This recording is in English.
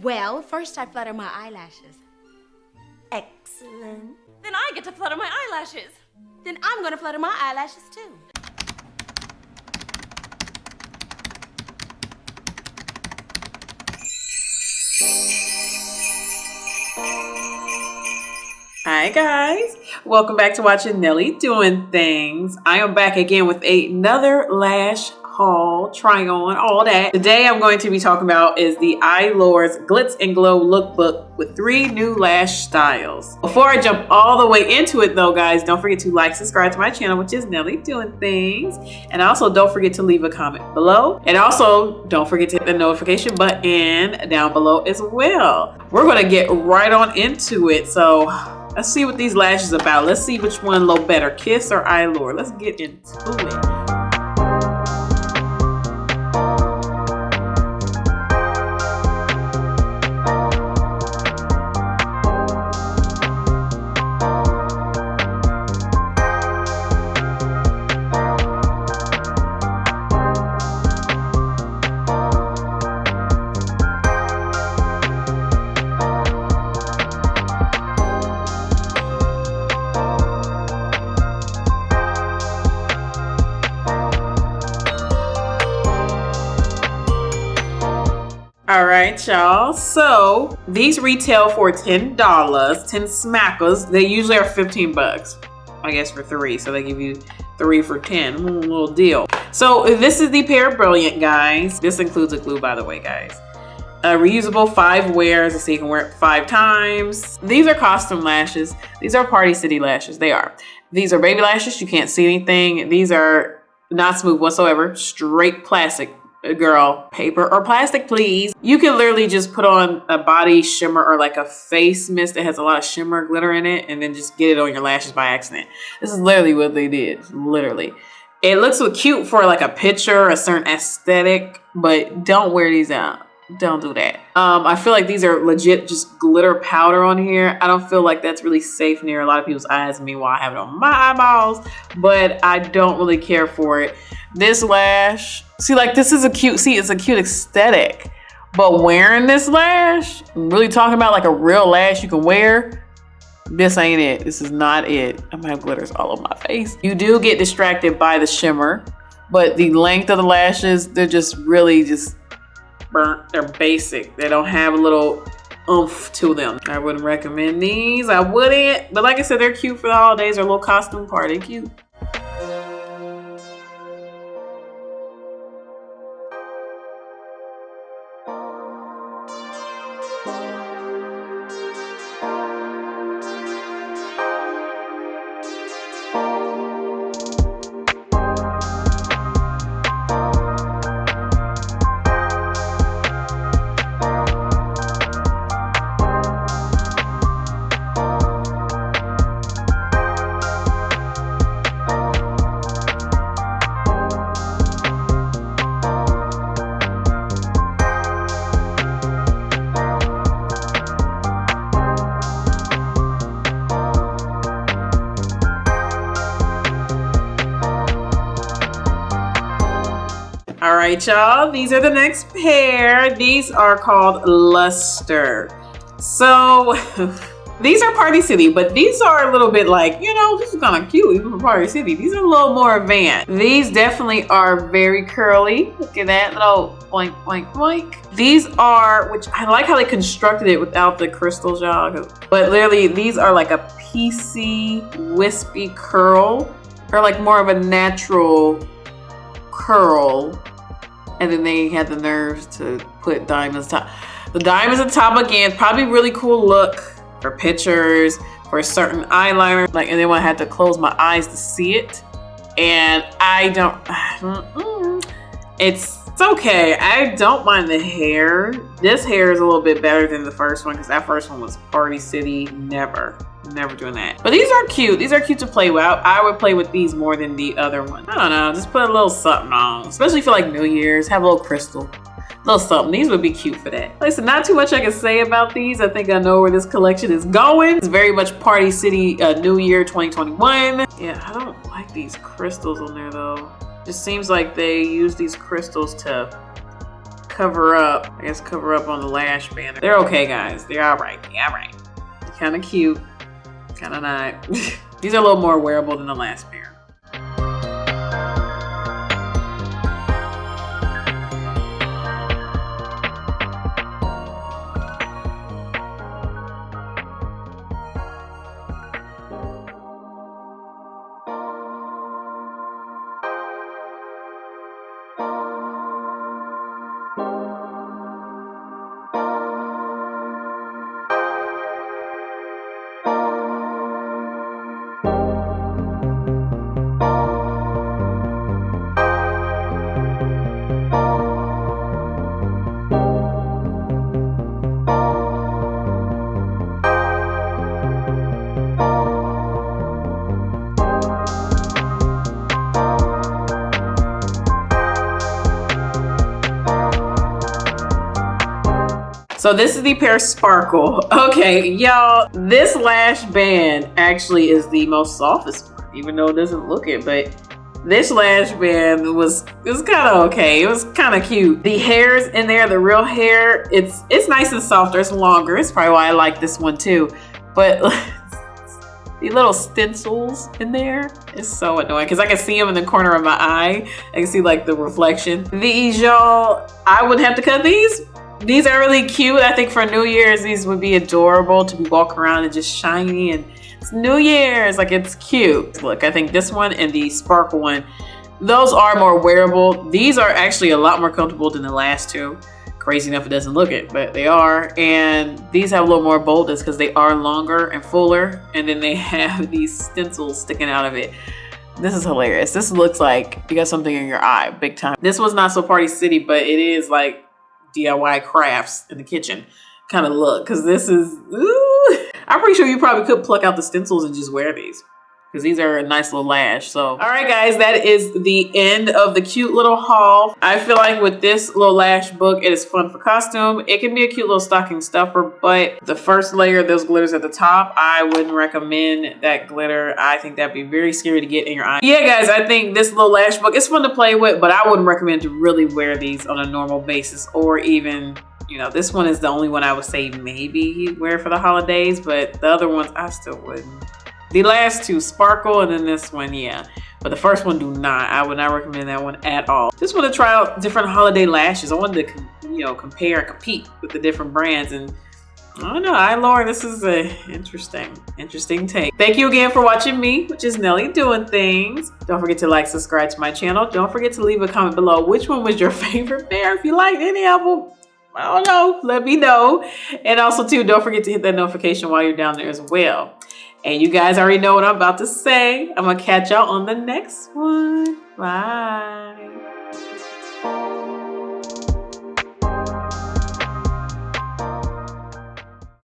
Well, first I flutter my eyelashes. Excellent. Then I get to flutter my eyelashes. Then I'm gonna flutter my eyelashes too. Hi guys, welcome back to watching Nelly Doing Things. I am back again with another lash haul, trying on all that. Today I'm going to be talking about is the EYLURE's Glitz and Glow lookbook with 3 new lash styles. Before I jump all the way into it though guys, don't forget to like, subscribe to my channel, which is Nelly Doing Things. And also don't forget to leave a comment below. And also don't forget to hit the notification button down below as well. We're gonna get right on into it. So let's see what these lashes are about. Let's see which one look better, Kiss or EYLURE. Let's get into it. All right, y'all. So these retail for $10, 10 smackers. They usually are 15 bucks, I guess, for 3. So they give you 3 for 10. Little deal. So this is the Pair Brilliant, guys. This includes a glue, by the way, guys. Reusable 5 wears, so you can wear it 5 times. These are costume lashes. These are Party City lashes. They are. These are baby lashes. You can't see anything. These are not smooth whatsoever. Straight plastic. Girl, paper or plastic, please. You can literally just put on a body shimmer or like a face mist that has a lot of shimmer glitter in it and then just get it on your lashes by accident. This is literally what they did, literally. It looks so cute for like a picture, a certain aesthetic, but don't wear these out. Don't do that. I feel like these are legit just glitter powder on here. I don't feel like that's really safe near a lot of people's eyes. Meanwhile, I have it on my eyeballs, but I don't really care for it. This lash, see, like this is a cute, see, it's a cute aesthetic, but wearing this lash, I'm really talking about like a real lash you can wear, this ain't it. This is not it. I'm gonna have glitters all over my face. You do get distracted by the shimmer, but the length of the lashes, they're just really just burnt. They're basic. They don't have a little oomph to them. I wouldn't recommend these. I wouldn't, but like I said, they're cute for the holidays or a little costume party. Cute. All right, y'all, these are the next pair. These are called Luster. So these are Party City, but these are a little bit like, you know, this is kind of cute even for Party City. These are a little more advanced. These definitely are very curly. Look at that little boink, boink, boink. These are, which I like how they constructed it without the crystals, y'all. But literally, these are like a piecey, wispy curl, or like more of a natural curl. And then they had the nerves to put diamonds top. The diamonds on top again, probably really cool look for pictures, for a certain eyeliner. Like, and then when I had to close my eyes to see it. And I don't, it's okay. I don't mind the hair. This hair is a little bit better than the first one because that first one was Party City. Never doing that. But these are cute. These are cute to play with. I would play with these more than the other one. I don't know. Just put a little something on, especially for like New Year's. Have a little crystal, little something. These would be cute for that. Like I said, not too much I can say about these. I think I know where this collection is going. It's very much Party City New Year 2021. Yeah, I don't like these crystals on there though. Just seems like they use these crystals to cover up. I guess cover up on the lash band. They're okay, guys. They're all right. They're all right. Kind of cute. Kind of not. These are a little more wearable than the last pair. So this is the pair Sparkle. Okay, y'all, this lash band actually is the most softest one, even though it doesn't look it, but this lash band was kind of okay. It was kind of cute. The hairs in there, the real hair, it's nice and softer, it's longer. It's probably why I like this one too. But the little stencils in there is so annoying because I can see them in the corner of my eye. I can see like the reflection. These, y'all, I would have to cut these. These are really cute. I think for New Year's, these would be adorable to be walking around and just shiny, and it's New Year's, like it's cute. Look, I think this one and the Sparkle one, those are more wearable. These are actually a lot more comfortable than the last two. Crazy enough, it doesn't look it, but they are. And these have a little more boldness because they are longer and fuller, and then they have these stencils sticking out of it. This is hilarious. This looks like you got something in your eye, big time. This was not so Party City, but it is like DIY crafts in the kitchen kind of look, because this is, ooh. I'm pretty sure you probably could pluck out the stencils and just wear these because these are a nice little lash. So, all right, guys, that is the end of the cute little haul. I feel like with this little lash book, it is fun for costume. It can be a cute little stocking stuffer, but the first layer of those glitters at the top, I wouldn't recommend that glitter. I think that'd be very scary to get in your eye. Yeah, guys, I think this little lash book is fun to play with, but I wouldn't recommend to really wear these on a normal basis, or even, you know, this one is the only one I would say maybe wear for the holidays, but the other ones I still wouldn't. The last two, Sparkle, and then this one, yeah. But the first one, do not. I would not recommend that one at all. Just want to try out different holiday lashes. I wanted to, you know, compare and compete with the different brands. And I don't know, EYLURE, this is a interesting take. Thank you again for watching me, which is Nelly Doing Things. Don't forget to like, subscribe to my channel. Don't forget to leave a comment below. Which one was your favorite pair? If you liked any of them, I don't know, let me know. And also, too, don't forget to hit that notification while you're down there as well. And you guys already know what I'm about to say. I'm going to catch y'all on the next one. Bye.